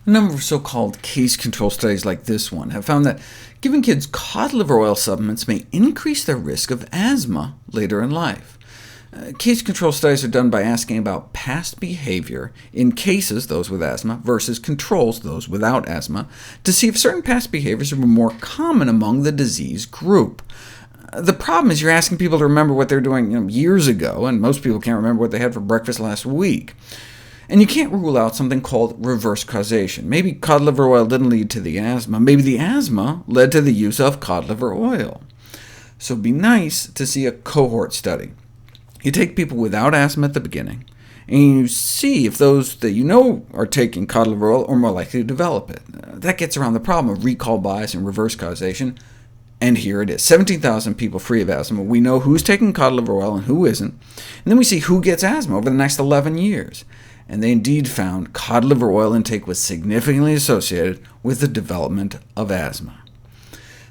A number of so-called case control studies like this one have found that giving kids cod liver oil supplements may increase their risk of asthma later in life. Case control studies are done by asking about past behavior in cases, those with asthma, versus controls, those without asthma, to see if certain past behaviors were more common among the disease group. The problem is you're asking people to remember what they were doing years ago, and most people can't remember what they had for breakfast last week. And you can't rule out something called reverse causation. Maybe cod liver oil didn't lead to the asthma. Maybe the asthma led to the use of cod liver oil. So it'd be nice to see a cohort study. You take people without asthma at the beginning, and you see if those that you know are taking cod liver oil are more likely to develop it. That gets around the problem of recall bias and reverse causation, and here it is. 17,000 people free of asthma. We know who's taking cod liver oil and who isn't, and then we see who gets asthma over the next 11 years. And they indeed found cod liver oil intake was significantly associated with the development of asthma.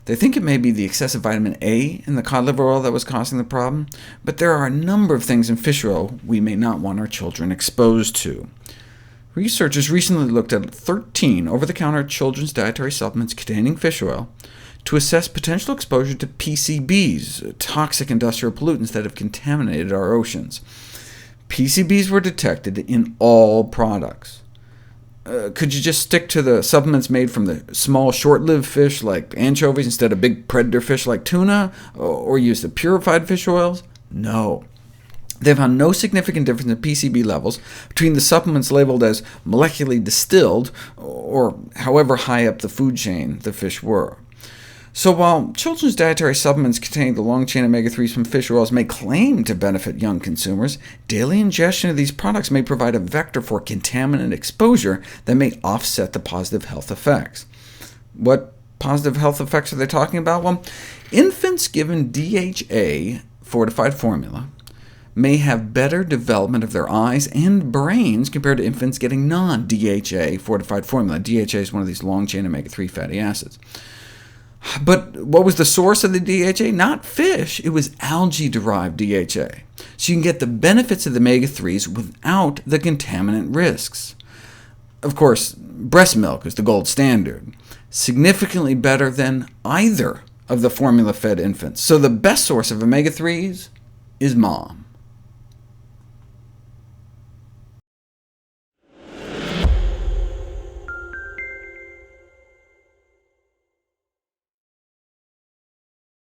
They think it may be the excessive vitamin A in the cod liver oil that was causing the problem, but there are a number of things in fish oil we may not want our children exposed to. Researchers recently looked at 13 over-the-counter children's dietary supplements containing fish oil to assess potential exposure to PCBs, toxic industrial pollutants that have contaminated our oceans. PCBs were detected in all products. Could you just stick to the supplements made from the small, short-lived fish like anchovies instead of big predator fish like tuna, or use the purified fish oils? No. They found no significant difference in PCB levels between the supplements labeled as molecularly distilled, or however high up the food chain the fish were. So while children's dietary supplements containing the long-chain omega-3s from fish oils may claim to benefit young consumers, daily ingestion of these products may provide a vector for contaminant exposure that may offset the positive health effects. What positive health effects are they talking about? Well, infants given DHA fortified formula may have better development of their eyes and brains compared to infants getting non-DHA fortified formula. DHA is one of these long-chain omega-3 fatty acids. But what was the source of the DHA? Not fish. It was algae-derived DHA. So you can get the benefits of the omega-3s without the contaminant risks. Of course, breast milk is the gold standard, significantly better than either of the formula-fed infants. So the best source of omega-3s is mom.